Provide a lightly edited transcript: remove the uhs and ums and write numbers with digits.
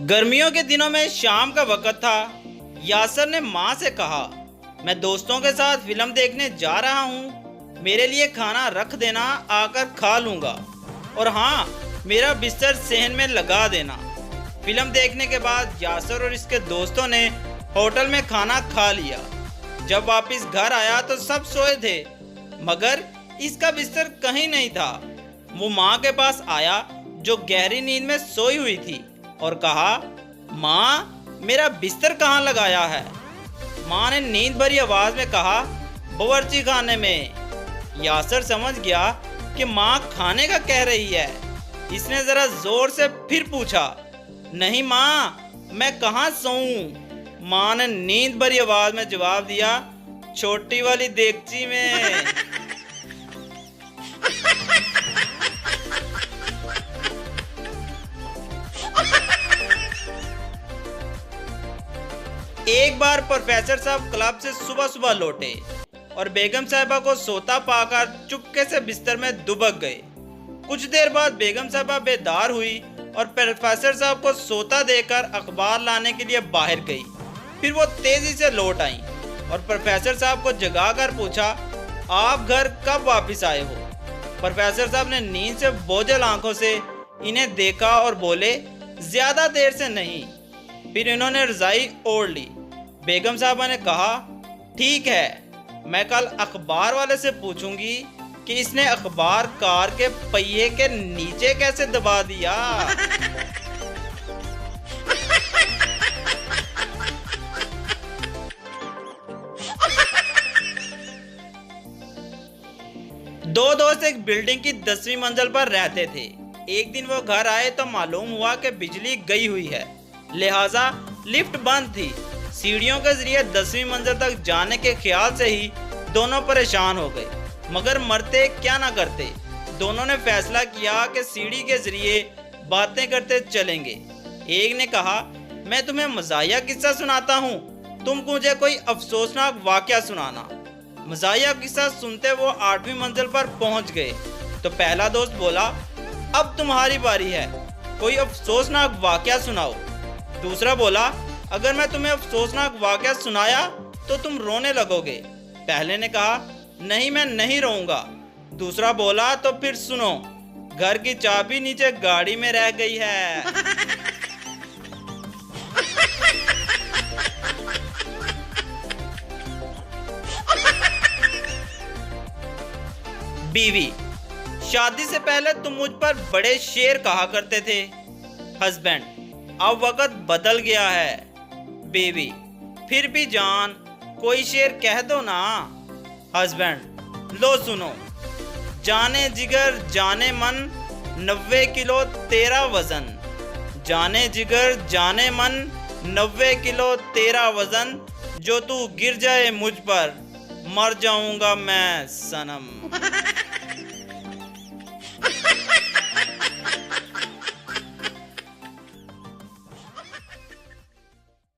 गर्मियों के दिनों में शाम का वक्त था। यासर ने माँ से कहा, मैं दोस्तों के साथ फिल्म देखने जा रहा हूँ, मेरे लिए खाना रख देना, आकर खा लूँगा। और हाँ, मेरा बिस्तर सहन में लगा देना। फिल्म देखने के बाद यासर और इसके दोस्तों ने होटल में खाना खा लिया। जब वापस घर आया तो सब सोए थे, मगर इसका बिस्तर कहीं नहीं था। वो माँ के पास आया जो गहरी नींद में सोई हुई थी और कहा, माँ, मेरा बिस्तर कहाँ लगाया है? माँ ने नींद भरी आवाज में कहा, बावर्ची खाने में। यासर समझ गया कि माँ खाने का कह रही है। इसने जरा जोर से फिर पूछा, नहीं माँ, मैं कहाँ सोऊं? माँ ने नींद भरी आवाज में जवाब दिया, छोटी वाली देगची में। एक बार प्रोफेसर साहब क्लब से सुबह सुबह लौटे और बेगम साहिबा को सोता पाकर चुपके से बिस्तर में दुबक गए। कुछ देर बाद बेगम साहिबा बेदार हुई और प्रोफेसर साहब को सोता देखकर अखबार लाने के लिए बाहर गई। फिर वो तेजी से लौट आई और प्रोफेसर साहब को जगाकर पूछा, आप घर कब वापस आए हो? प्रोफेसर साहब ने नींद से बोझल आंखों से इन्हें देखा और बोले, ज्यादा देर से नहीं। फिर इन्होंने रजाई ओढ़ ली। बेगम साहबा ने कहा, ठीक है, मैं कल अखबार वाले से पूछूंगी कि इसने अखबार कार के पहिए के नीचे कैसे दबा दिया। दो दोस्त एक बिल्डिंग की 10वीं मंजिल पर रहते थे। एक दिन वो घर आए तो मालूम हुआ कि बिजली गई हुई है, लिहाजा लिफ्ट बंद थी। सीढ़ियों के जरिए 10वीं मंजिल तक जाने के ख्याल से ही दोनों परेशान हो गए, मगर मरते क्या ना करते। दोनों ने फैसला किया कि सीढ़ी के जरिए बातें करते चलेंगे। एक ने कहा, मैं तुम्हें मज़ाहिया किस्सा सुनाता हूँ, तुम मुझे कोई अफसोसनाक वाकया सुनाना। मज़ाहिया किस्सा सुनते वो 8वीं मंजिल पर पहुँच गए तो पहला दोस्त बोला, अब तुम्हारी बारी है, कोई अफसोसनाक वाकया सुनाओ। दूसरा बोला, अगर मैं तुम्हें अफसोसनाक वाकया सुनाया तो तुम रोने लगोगे। पहले ने कहा, नहीं, मैं नहीं रोऊंगा। दूसरा बोला, तो फिर सुनो, घर की चाबी नीचे गाड़ी में रह गई है। बीवी, शादी से पहले तुम मुझ पर बड़े शेर कहा करते थे। हस्बैंड, अब वक्त बदल गया है। बीवी, फिर भी जान, कोई शेर कह दो ना। हस्बैंड, लो सुनो, जाने जिगर जाने मन, 90 किलो तेरा वजन। जाने जिगर जाने मन, 90 किलो तेरा वजन, जो तू गिर जाए मुझ पर, मर जाऊंगा मैं सनम।